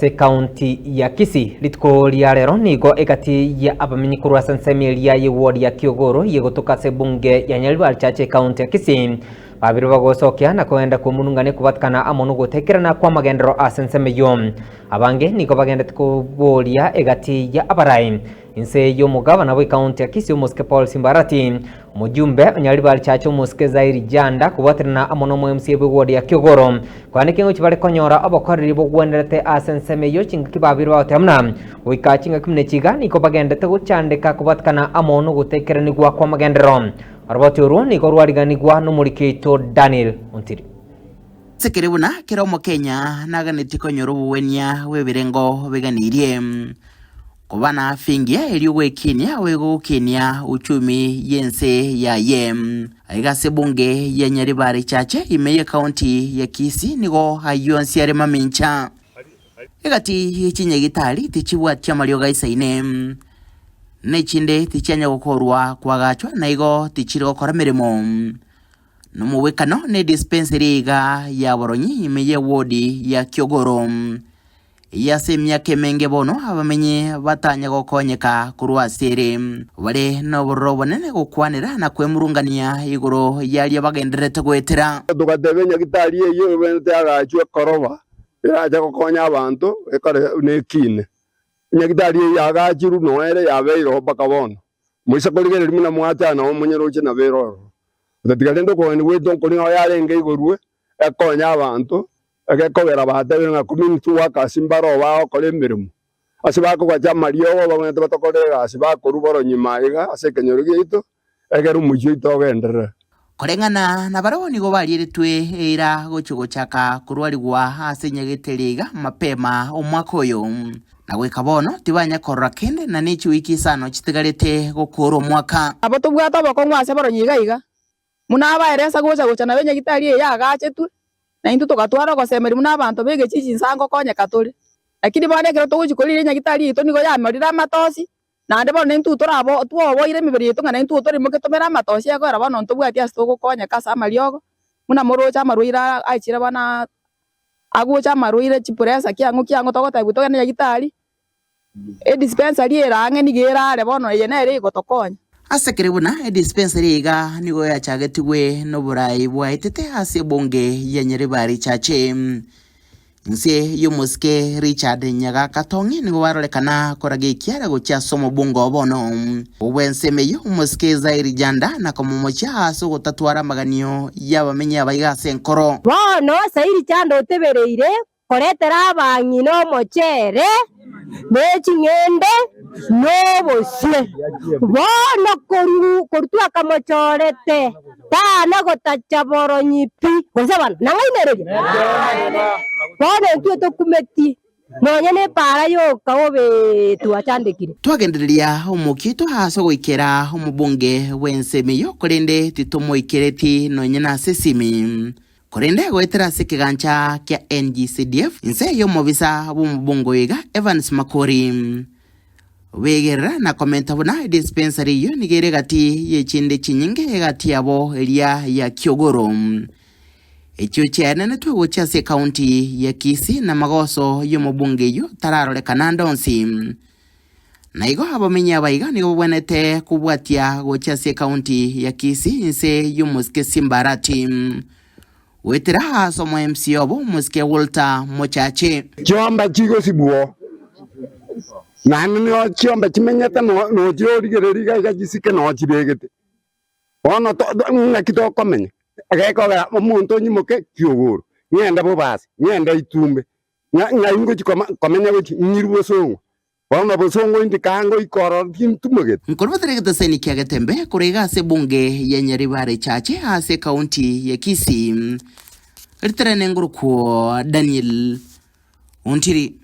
ase county ya Kisii litko lia rero nigo ekati ya abamenyi kurwa sansemelia ye ward ya Kiogoro yegotoka se bunge ya Nyaribari chache county ya Kisii babiri bagosokya na kwenda kumunungane kubatkana amono gutekerana kwa magendero asensemeyo abange nigo bagenda kubolia egati ya abarai inse yo mugabana we county ya Kisii Muske Paul Simbarati mujumbe Nyaribari chache Muske Zairi Janda kubatrana amono mu MC ward ya Kiogoro kwani kingo chibare konyora abakoriri bo gwenderete asensemeyo chinga babiri batemna wika chinga kimne chiga niko bagendete guchandika kubatkana amono gutekerani gwa kwa magendero Arbati uru niko rwariganigwa n'umurikito Daniel Untiri Sekerebuna kiromo Kenya naganeti konyoro buwenya webirengo beganirie kubana fingia eliwe Kenya wego Kenya uchumi yense ya yem aiga sebunge ya Nyaribari chache imeye county ya Kisii nigo hayonsi yare mamincha egati chinyegitali tichibwa chamalio gaisaine nechinde tichanya gukorwa kwagachwa naigo tichiro gukora mirimo numuwekano ne dispensary ga ya Boronyi imeye wodi ya Kiogoro yasemya kemenge bono abamenye batanya gukonyeka kurwa sere bare no borobonene gukwanira na kwemurungania igoro yali abagenderete gwetera tugatebenya gitari iyo bente agachwe koroba iraja gukonya abantu ekore nekine nyagitari yagachiru noere yabeiro bakabono muisa koligere rimuna mwata na omunyeroche na bero ndatigende ko ni wedo ko ni yarenge igorwe ekonya abantu ekekobera bahatebe nga community workers imbaro bao kole mirimo asibako kwa jamario babonete batokorera asibako ruboro nyimaiga asekenyoro gitu egeru mujo itogendera korengana na baroni go bariretwe era gochugochaka kurwarigwa asenyegeteriga mapema omwaka uyu na gwika bono tibanya korora kende na nichi wiki sano chitigarete gukura omwaka abo tubwata bakongwa ase baronyiga iga muna baeresa gocha na benye gitari ya gache tu na into tugatwara gosemeri muna abantu bege chichi nsango konye katuri lakini bane kero tuguchikorire nya gitari ito nigo ya marira matosi na ande bono into turabo tuobo ire mibiri ito ngana into turi muketomera matosi yakora bono ntubwati ase tugukonya kasa mariogo muna morocha maruira aichira bana agucha maruire chipuresa kiango togota gutoga nya gitari dispensary erange nigera bono yenere igotokonya asekerebuna dispensary ga nigo yachagetigwe no burai bwaitete ase bonge ya Nyaribari chache nse yo Muske Richard Nyaga Katongi nigo warolekana koragikiara gocha somo bongo bono obwensemeyo Muske Zairi Janda na komomocha aso gotatwara maganio yabamenye abayiga senkoro bono Zairi Janda otebereire koretera abanyi no mochere nechingende nobosye bono kortua kamochorete tana gotacha Boronyi pi gosabana nangainereje bono ntwe tokumeti nonye ne para yo kaobe tuachandikire twagendereria omukito haso goikera omubunge wensemeyo korende titomoikereti nonye na sesimi korende gwetera sekigancha kya NGCDF inse yo mobisa bumubungo iga Evans Makori wegerera na komenta bona dispensary yo nigere gati yechinde chinyinge gati yabo elia ya Kiogoro echo cyane na twagocha se county ya Kisii na magoso yo mubunge yo tararole kanandonsi na igo abamenya abayiga nigo bwenete kubwatia gocha se county ya Kisii inse yo Muske Simbarati wetera haso mo MC obo Muske Walter Mochache chomba chigo sibuo nani no chomba chimenyete no chorigereriga gagisike no chibegete ono to ngakito komenya agekora omuntu nyimuke Kiogoro nyenda bobasi nyenda itumbe ngaingo chikomenya gochi nyirubo songo ono bosongo indikango ikoro tintumege nkorbateregete seni kyagetembe kurega se bunge ya Nyaribari chache ase county ya Kisii riterene nguruko Daniel Untiri